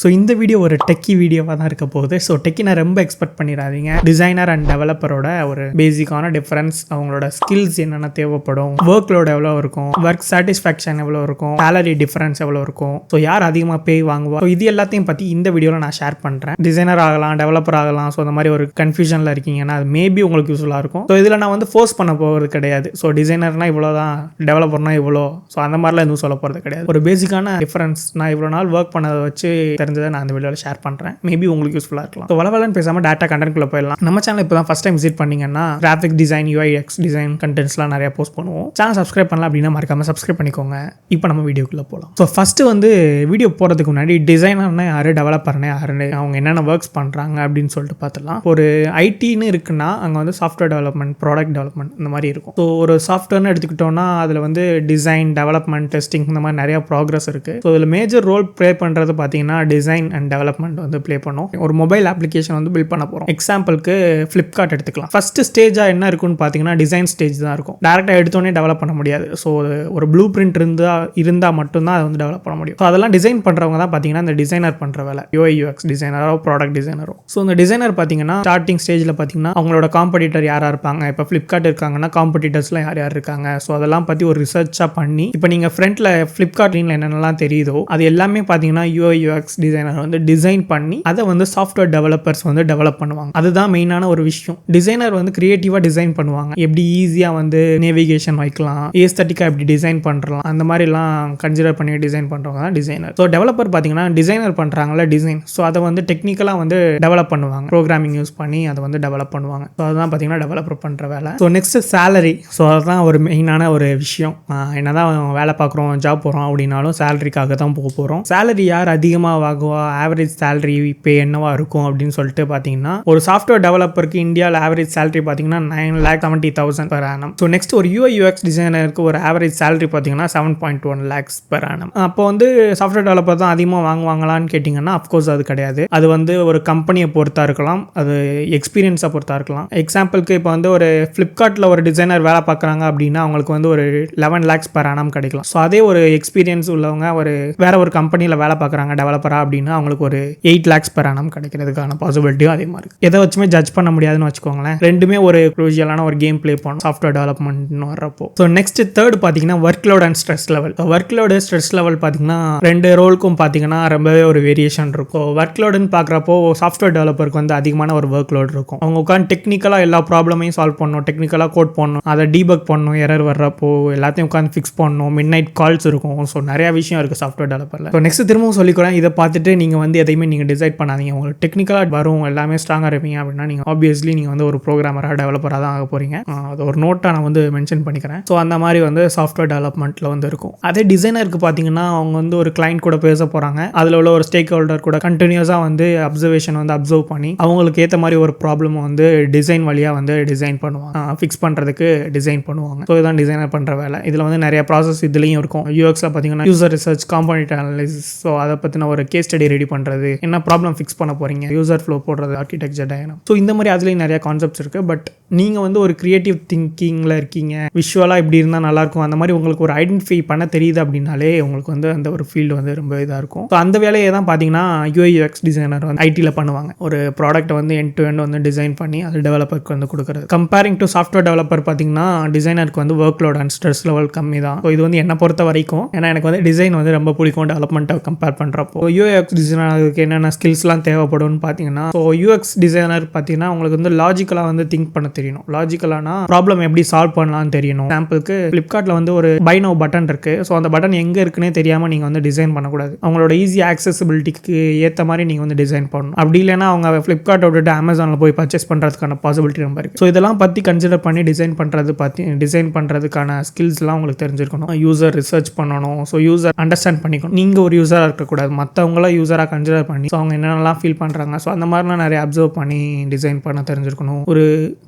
So இந்த video ஒரு techie வீடியோவாக தான் இருக்க போகுது. ஸோ டெக்கி நான் ரொம்ப எக்ஸ்பெக்ட் பண்ணிடாதீங்க. டிசைனர் அண்ட் டெவலப்பரோட ஒரு பேசிக்கான டிஃபரன்ஸ், அவங்களோட ஸ்கில்ஸ் என்னென்ன தேவைப்படும், ஒர்க் லோட் எவ்வளோ இருக்கும், ஒர்க் சாட்டிஸ்ஃபேக்ஷன் எவ்வளோ இருக்கும், சேலரி டிஃபரன்ஸ் எவ்வளோ இருக்கும், ஸோ யார் அதிகமாக பே வாங்குவா, ஸோ இது எல்லாத்தையும் பற்றி இந்த வீடியோவில் நான் ஷேர் பண்ணுறேன். டிசைனர் ஆகலாம், டெவலப்பர் ஆகலாம். ஸோ அந்த மாதிரி ஒரு கன்ஃபியூஷனில் இருக்கீங்கன்னா அது மேபி உங்களுக்கு யூஸ்ஃபுல்லாக இருக்கும். ஸோ இதில் நான் வந்து ஃபோர்ஸ் பண்ண போகிறது கிடையாது. ஸோ டிசைனர்னா இவ்வளோ தான், டெவலப்பர்னா இவ்வளோ, ஸோ அந்த மாதிரிலாம் எதுவும் சொல்ல போகிறது கிடையாது. ஒரு பேசிக்கான டிஃபரன்ஸ் நான் இவ்வளோ நாள் ஒர்க் பண்ணதை வச்சு தெரிஞ்சதை நான் அந்த வீடியோவில் ஷேர் பண்ணுறேன். மேபி உங்களுக்கு யூஸ்ஃபுல்லாக இருக்கலாம். ஸோ வளவலன்னு பேசாமல் டேட்டா கண்டென்ட்குள்ளே போயிடலாம். நம்ம சேனல் இப்போ தான் ஃபஸ்ட் டைம் விசிட் பண்ணிங்கன்னா கிராஃபிக் டிசைன், UIX டிசைன் கண்டென்ட்ஸ்லாம் நிறைய போஸ்ட் பண்ணுவோம். சேனல் சப்ஸ்கிரைப் பண்ணலாம் அப்படின்னா மறக்காமல் சப்ஸ்கிரைப் பண்ணிக்கோங்க. இப்போ நம்ம வீடியோக்குள்ளே போகலாம். ஸோ ஃபஸ்ட்டு வந்து வீடியோ போகிறதுக்கு முன்னாடி டிசைனர்னா யார், டெவலப்பர்னா யாருன்னு, அவங்க என்னென்ன ஒர்க்ஸ் பண்ணுறாங்க அப்படின்னு சொல்லிட்டு பார்த்துலாம். ஒரு ஐடின்னு இருக்குன்னா அங்கே வந்து சாஃப்ட்வேர் டெவலப்மெண்ட், ப்ராடக்ட் டெவலப்மெண்ட் இந்த மாதிரி இருக்கும். ஸோ ஒரு சாஃப்ட்வேர்னு எடுத்துக்கிட்டோம்னா அதில் வந்து டிசைன், டெவலப்மெண்ட், டெஸ்டிங் இந்த மாதிரி நிறைய ப்ராக்ரஸ் இருக்குது. ஸோ இதில் மேஜர் ரோல் ப்ளே பண்ணுறது பார்த்தீங்கன்னா டிசைன் அண்ட் டெவலப்மெண்ட் வந்து ப்ளே பண்ணும். ஒரு மொபைல் அப்ளிகேஷன் வந்து பில்ட் பண்ண போகிறோம். எக்ஸாம்பிளுக்கு ஃப்ளிப்கார்ட் எடுத்துக்கலாம். ஃபர்ஸ்ட் ஸ்டேஜாக என்ன இருக்குன்னு பார்த்தீங்கன்னா டிசைன் ஸ்டேஜ் தான் இருக்கும். டேரெக்டாக எடுத்தோடனே டெவலப் பண்ண முடியாது. ஸோ ஒரு ப்ளூ பிரிண்ட் இருந்தால் மட்டும்தான் அதை வந்து டெவலப் பண்ண முடியும். ஸோ அதெல்லாம் டிசைன் பண்ணுறவங்க தான் பார்த்தீங்கன்னா இந்த டிசைனர் பண்ணுற வேலை, UIUX டிசைனரோ ப்ராடக்ட் டிசைனரோ. ஸோ இந்த டிசைனர் பார்த்தீங்கன்னா ஸ்டார்டிங் ஸ்டேஜில் பார்த்தீங்கன்னா அவங்களோட காம்படிட்டர் யாராக இருப்பாங்க, இப்போ ஃப்ளிப்கார்ட் இருக்காங்கன்னா காம்படிட்டர்ஸ்லாம் யார் யார் இருக்காங்க, ஸோ அதெல்லாம் பற்றி ஒரு ரிசர்ச்சாக பண்ணி இப்போ நீங்கள் ஃப்ரண்ட்டில் ஃப்ளிப்கார்ட்ல என்னென்னலாம் தெரியுதோ அது எல்லாமே பார்த்தீங்கன்னா UIUX டிசைனர் வந்து டிசைன் பண்ணி அதை வந்து சாஃப்ட்வேர் டெவலப்பர்ஸ் வந்து டெவலப் பண்ணுவாங்க. அதுதான் மெயினான ஒரு விஷயம். டிசைனர் வந்து கிரியேட்டிவாக டிசைன் பண்ணுவாங்க. எப்படி ஈஸியாக வந்து நேவிகேஷன் வைக்கலாம், ஏஸ்தட்டிக்காக எப்படி டிசைன் பண்ணுறலாம், அந்த மாதிரிலாம் கன்சிடர் பண்ணி டிசைன் பண்ணுறவங்க தான் டிசைனர். ஸோ டெவலப்பர் பார்த்தீங்கன்னா டிசைனர் பண்ணுறாங்களா டிசைன், ஸோ அதை வந்து டெக்னிக்கலாக வந்து டெவலப் பண்ணுவாங்க. ப்ரோக்ராமிங் யூஸ் பண்ணி அதை வந்து டெவலப் பண்ணுவாங்க. ஸோ அதுதான் பார்த்தீங்கன்னா டெவலப்பர் பண்ணுற வேலை. So next salary. ஸோ அதுதான் ஒரு மெயினான ஒரு விஷயம். என்னதான் வேலை பார்க்குறோம், ஜாப் போகிறோம் அப்படின்னாலும் சேலரிக்காக தான் போக போகிறோம். சேலரி யார் அதிகமாக வாங்குவா, ஆவரேஜ் சேலரி பே என்னவா இருக்கும் அப்படின்னு சொல்லிட்டு பார்த்தீங்கன்னா ஒரு சாஃப்ட்வேர் டெவலப்பருக்கு இந்தியாவில் ஆவரேஜ் சேலரி பார்த்தீங்கன்னா 9,70,000 per annum. ஸோ நெக்ஸ்ட் ஒரு UIUX டிசைனருக்கு ஒரு ஆவரேஜ் சேலரி பார்த்தீங்கன்னா 7.1 lakhs per annum. அப்போ வந்து சாஃப்ட்வேர் டெவலப்பர் தான் அதிகமாக வாங்குவாங்களான்னு கேட்டிங்கன்னா அஃப்கோர்ஸ் அது கிடையாது. அது வந்து ஒரு கம்பெனியை பொறுத்தா இருக்கலாம், அது எக்ஸ்பீரியன்ஸை பொறுத்தா இருக்கலாம். எக்ஸாம்பிளுக்கு இப்போ வந்து ஒரு ஃப்ளிப்கார்ட்டில் ஒரு டிசைனர் வேலை பார்க்குறாங்க அப்படின்னா அவங்களுக்கு வந்து ஒரு 11 lakhs per annum கிடைக்கலாம். ஸோ அதே ஒரு எக்ஸ்பீரியன்ஸ் உள்ளவங்க ஒரு வேற ஒரு கம்பெனியில் வேலை பார்க்குறாங்க டெவலப்பரா அப்படின்னா அவங்களுக்கு ஒரு 8 lakhs per annum கிடைக்கிறதுக்கான பாசிபிலிட்டியும் அதே மாதிரி இருக்கு. எதை வச்சுமே ஜட்ஜ் பண்ண முடியாதுன்னு வச்சுக்கோங்களேன். ரெண்டுமே ஒரு க்ரூஷியலான ஒரு கேம் ப்ளே பண்ணும் சாஃப்ட்வேர் டெவலப்மெண்ட்னு வர்றப்போ. ஸோ நெக்ஸ்ட் தேர்ட் பார்த்தீங்கன்னா work load and stress level. Work load stress level பார்த்தீங்கன்னா ரெண்டு ரோலுக்கும் பார்த்தீங்கன்னா ரொம்பவே ஒரு வேரியேஷன் இருக்கும். ஒர்க் லோடுன்னு பார்க்குறப்போ சாஃப்ட்வேர் டெவலப்பருக்கு வந்து அதிகமான ஒரு ஒர்க் லோட் இருக்கும். அவங்க உட்காந்து டெக்னிக்கலாக எல்லா ப்ராப்ளமையும் சால்வ் பண்ணணும், டெக்னிக்கலாக கோட் பண்ணணும், அதை டீபக் பண்ணணும், எரர் வர்றப்போ எல்லாத்தையும் உட்காந்து ஃபிக்ஸ் பண்ணணும், மிட் நைட் கால்ஸ் இருக்கும். ஸோ நிறைய விஷயம் இருக்குது சாஃப்ட்வேர் டெவலப்பரில். ஸோ நெக்ஸ்ட் திரும்பவும் சொல்லிக்கிறேன், இதை பார்த்துட்டு நீங்கள் வந்து எதையுமே நீங்கள் டிசைட் பண்ணாதீங்க. உங்களுக்கு டெக்னிக்கலாக வரும், எல்லாமே ஸ்ட்ராங்காக இருப்பீங்க அப்படின்னா நீங்கள் ஆப்வியஸ்லி நீங்கள் வந்து ஒரு ப்ரோக்ராமராக டெவலப்பராக தான் ஆக போகிறீங்க. அது ஒரு நோட்டாக நான் வந்து மென்ஷன் பண்ணிக்கிறேன். ஸோ அந்த மாதிரி வந்து சாஃப்ட்வேர் டெவலப்மெண்ட்டில் வந்து இருக்கும். அதே டிசைனருக்கு பார்த்தீங்கன்னா அவங்க வந்து ஒரு கிளைண்ட் கூட பேச போகிறாங்க. அதில் உள்ள ஒரு ஸ்டேக் ஹோல்டர் கூட கண்டினியூஸாக வந்து அப்சர்வேஷன் வந்து அப்சர்வ் பண்ணி அவங்களுக்கு ஏற்ற மாதிரி ஒரு ப்ராப்ளம் வந்து டிசைன் வழியாக வந்து டிசைன் பண்ணுவாங்க, ஃபிக்ஸ் பண்ணுறதுக்கு டிசைன் பண்ணுவாங்க. ஸோ இதுதான் டிசைனர் பண்ணுற வேலை. இதில் வந்து நிறைய ப்ராசஸ் இதுலேயும் இருக்கும். UXல பார்த்தீங்கன்னா user research, component analysis, so அதை பற்றின ஒரு கேஸ் ஸ்டடி ரெடி பண்ணுறது, என்ன ப்ராப்ளம் ஃபிக்ஸ் பண்ண போகிறீங்க, யூசர் ஃப்ளோ போடுறது, ஆர்கிடெக்சர் டயக்ராம். ஸோ இந்த மாதிரி அதுலேயும் நிறைய கான்செப்ட்ஸ் இருக்குது. பட் நீங்கள் வந்து ஒரு கிரியேட்டிவ் திங்கிங்கில் இருக்கீங்க, விஷுவலாக இப்படி இருந்தால் நல்லாயிருக்கும், அந்த மாதிரி உங்களுக்கு ஒரு ஐடென்டிஃபை பண்ண தெரியுது அப்படின்னாலே உங்களுக்கு வந்து அந்த ஒரு ஃபீல்டு வந்து ரொம்ப இதாக இருக்கும். ஸோ அந்த வேலையை தான் பார்த்தீங்கன்னா UIUX டிசைனர் வந்து ஐடியில் பண்ணுவாங்க. ஒரு ப்ராடக்ட்டை வந்து எண்ட் டு எண்ட் வந்து டிசைன் பண்ணி அது டெவலப்பருக்கு வந்து கொடுக்குறது. கம்பேரிங் டு சாஃப்ட்வேர் டெவலப்பர் பார்த்தீங்கன்னா டிசைனருக்கு வந்து work load and stress level கம்மி தான். ஸோ இது வந்து என்னை பொறுத்த வரைக்கும், ஏன்னா எனக்கு வந்து டிசைன் வந்து ரொம்ப பிடிக்கும் டெவலப்மெண்ட்டை கம்பேர் பண்ணுறப்போ. UIUX டிசைனருக்கு என்னென்ன ஸ்கில்ஸ்லாம் தேவைப்படும்னு பார்த்தீங்கன்னா, ஸோ UX டிசைனர் பார்த்தீங்கன்னா உங்களுக்கு வந்து லாஜிக்கலாக வந்து திங்க் பண்ண தெரியணும். லாஜிக்கலானா ப்ராப்ளம் எப்படி சால்வ் பண்ணலாம்னு தெரியணும். சாம்பிளுக்கு ஃப்ளிப்கார்ட்டில் வந்து ஒரு பை நவ் பட்டன் இருக்குது. ஸோ அந்த பட்டன் எங்கே இருக்குன்னே தெரியாமல் நீங்கள் வந்து டிசைன் பண்ணக்கூடாது. அவங்களோட ஈஸி ஆக்சசிபிலிட்டிக்கு ஏற்ற மாதிரி நீங்கள் வந்து டிசைன் பண்ணணும். அப்படி இல்லைன்னா அவங்க ஃப்ளிப்கார்ட்டை விட்டுட்டு அமேசானில் போய் பர்ச்சேஸ் பண்ணுறதுக்கான பாசிபிலிட்டி ரொம்ப இருக்குது. ஸோ இதெல்லாம் பற்றி கன்சிடர் பண்ணி டிசைன் பண்ணுறதுக்கான ஸ்கில்ஸ்லாம் உங்களுக்கு தெரிஞ்சிருக்கணும். யூசர் ரிசர்ச் பண்ணணும். ஸோ யூசர் அண்டர்ஸ்டாண்ட் பண்ணிக்கணும். நீங்கள் ஒரு யூசராக இருக்கக்கூடாது, மற்றவங்களாம் யூசராக கன்சிடர் பண்ணி ஸோ அவங்க என்னென்னலாம் ஃபீல் பண்ணுறாங்க, ஸோ அந்த மாதிரிலாம் நிறைய அப்சர்வ் பண்ணி டிசைன் பண்ண தெரிஞ்சிருக்கணும். ஒரு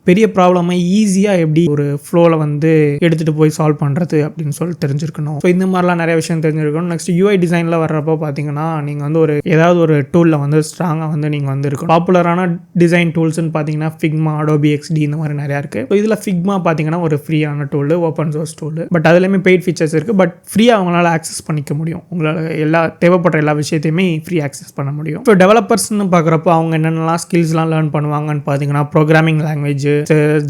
பெரிய ப்ராப்ளமை ஈஸியாக எப்படி ஒரு ஃப்ளோவில் வந்து எடுத்துகிட்டு போய் சால்வ் பண்ணுறது அப்படின்னு சொல்லி தெரிஞ்சிருக்கணும். ஸோ இந்த மாதிரிலாம் நிறைய விஷயம் தெரிஞ்சிருக்கணும். நெக்ஸ்ட் UI டிசைனில் வர்றப்போ பார்த்தீங்கன்னா நீங்கள் வந்து ஒரு ஏதாவது ஒரு டூலில் வந்து ஸ்ட்ராங்காக வந்து நீங்கள் வந்து இருக்கணும். பாப்புலரான டிசைன் டூல்ஸ்ன்னு பார்த்தீங்கன்னா ஃபிக்மா, அடோபி XD இந்த மாதிரி நிறையா இருக்குது. ஸோ இதில் ஃபிக்மா பார்த்தீங்கன்னா ஒரு ஃப்ரீயான tool, open source tool. But அதுலேயுமே பெய்ட் ஃபீச்சர்ஸ் இருக்குது. பட் ஃப்ரீயாக அவங்களால ஆக்சஸ் பண்ணிக்க முடியும். உங்களால் தேவைப்படுற எல்லா விஷயத்தையுமே எல்லாமே ஃப்ரீ ஆக்சஸ் பண்ண முடியும். ஸோ டெவலப்பர்ஸ்னு பார்க்குறப்போ அவங்க என்னென்னலாம் ஸ்கில்ஸ்லாம் லேர்ன் பண்ணுவாங்கன்னு பார்த்தீங்கன்னா programming language,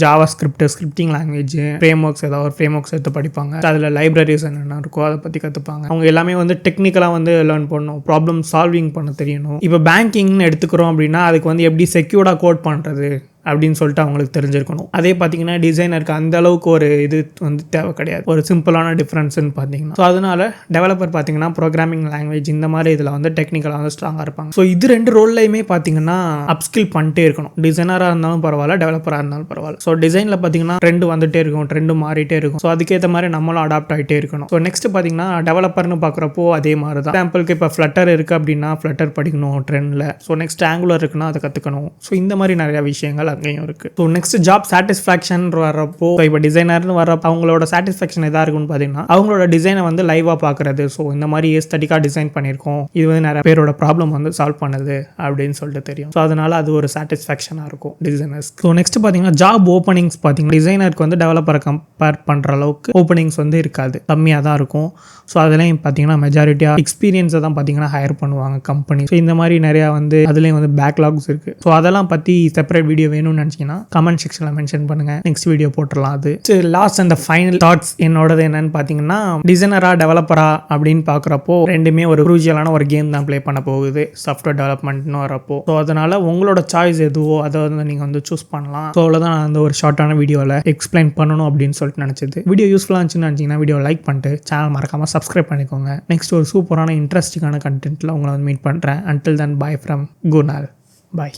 Java scripting language, frame works, ஏதாவது ஒரு ஃப்ரேம் ஒர்க்ஸ் எடுத்து படிப்பாங்க. அதில் லைப்ரரிஸ் என்னென்ன இருக்கோ அதை பற்றி கற்றுப்பாங்க. அவங்க எல்லாமே வந்து டெக்னிக்கலாக வந்து லேர்ன் பண்ணணும், ப்ராப்ளம் சால்விங் பண்ண தெரியணும். இப்போ பேங்கிங்னு எடுத்துக்கிறோம் அப்படின்னா அதுக்கு வந்து எப்படி செக்யூர்டாக கோட் பண்ணுறது அப்படின்னு சொல்லிட்டு அவங்களுக்கு தெரிஞ்சிருக்கணும். அதே பார்த்தீங்கன்னா டிசைனருக்கு அந்த அளவுக்கு ஒரு இது வந்து தேவை கிடையாது, ஒரு சிம்பிளான டிஃப்ரென்ஸ்னு பார்த்தீங்கன்னா. ஸோ அதனால டெவலப்பர் பார்த்தீங்கன்னா ப்ரோக்ராமிங் லாங்குவேஜ் இந்த மாதிரி இதில் வந்து டெக்னிக்கலாக வந்து ஸ்ட்ராங்காக இருப்பாங்க. ஸோ இது 2 ரோல்லையுமே பார்த்தீங்கன்னா அப்ஸ்கில் பண்ணிட்டே இருக்கணும். டிசைனராக இருந்தாலும் பரவாயில்ல, டெவலப்பராக இருந்தாலும் பரவாயில்ல. ஸோ டிசைனில் பார்த்தீங்கன்னா ட்ரெண்ட் வந்துட்டே இருக்கும், ட்ரெண்ட் மாறிட்டே இருக்கும். ஸோ அதுக்கேற்ற மாதிரி நம்மளும் அடாப்ட் ஆகிட்டே இருக்கணும். ஸோ நெக்ஸ்ட் பார்த்தீங்கன்னா டெவலப்பர்னு பார்க்குறப்போ அதே மாதிரி தான். எக்ஸாம்பிளுக்கு இப்போ ஃப்ளட்டர் இருக்குது அப்படின்னா ஃப்ளட்டர் படிக்கணும் ட்ரெண்டில். ஸோ நெக்ஸ்ட் ஆங்குலர் இருக்குன்னா அதை கற்றுக்கணும். ஸோ இந்த மாதிரி நிறைய விஷயங்கள் அங்கேயும் இருக்குது. ஸோ நெக்ஸ்ட் ஜாப் சாட்டிஸ்ஃபேக்ஷன் வரப்போ இப்போ டிசைனர்னு வரப்போ அவங்களோட சாட்டிஸ்ஃபேக்ஷன் எதாக இருக்குன்னு பார்த்தீங்கன்னா அவங்களோட டிசைனை வந்து லைவாக பார்க்குறது. ஸோ இந்த மாதிரி ஏஸ்தட்டிக்காக டிசைன் பண்ணியிருக்கோம், இது வந்து நிறைய பேரோட ப்ராப்ளம் வந்து சால்வ் பண்ணுது அப்படின்னு சொல்லிட்டு தெரியும். ஸோ அதனால அது ஒரு சாட்டிஸ்ஃபேக்ஷனாக இருக்கும் டிசைனர்ஸ். ஸோ நெக்ஸ்ட் பார்த்தீங்கன்னா ஜாப் ஓப்பனிங்ஸ் பார்த்தீங்கன்னா டிசைனருக்கு வந்து டெவலப்பரை கம்பேர் பண்ணுற அளவுக்கு ஓப்பனிங்ஸ் வந்து இருக்காது, கம்மியாக தான் இருக்கும். ஸோ அதுலேயும் பார்த்தீங்கன்னா மெஜாரிட்டியாக எக்ஸ்பீரியன்ஸை தான் பார்த்தீங்கன்னா ஹையர் பண்ணுவாங்க கம்பெனி. ஸோ இந்த மாதிரி நிறையா வந்து அதுலேயும் வந்து பேக்லாக்ஸ் இருக்குது. ஸோ அதெல்லாம் பற்றி செப்பரேட் வீடியோ வேணும்னு நினச்சிங்கன்னா கமெண்ட் செக்ஷனில் மென்ஷன் பண்ணுங்கள், நெக்ஸ்ட் வீடியோ போட்டுடலாம். அது லாஸ்ட் அண்ட் ஃபைனல் தாட்ஸ் என்னோடது என்னன்னு பார்த்தீங்கன்னா டிசைனரா டெவலப்பரா அப்படின்னு பார்க்குறப்போ ரெண்டுமே ஒரு குரூஷியலான ஒரு கேம் தான் ப்ளே பண்ண போகுது சாஃப்ட்வேர் டெவலப்மெண்ட்னு வரப்போ. ஸோ அதனால் உங்களோட சாய்ஸ் எதுவோ அதை வந்து நீங்கள் வந்து சூஸ் பண்ணலாம். ஸோ அவ்வளோதான் நான் அந்த ஒரு ஷார்ட்டான வீடியோவில் எக்ஸ்பிளைன் பண்ணணும் அப்படின்னு சொல்லிட்டு நினச்சது. வீடியோ யூஸ்ஃபுல்லாக இருந்துச்சுன்னு நினச்சிங்கன்னா வீடியோ லைக் பண்ணிட்டு சேனல் மறக்காமல் சப்ஸ்கிரைப் பண்ணிக்கோங்க. நெக்ஸ்ட் ஒரு சூப்பரான இன்ட்ரெஸ்டிங்கான கண்டென்ட்டில் உங்களை வந்து மீட் பண்ணுறேன். Until then by from Kunal. Bye.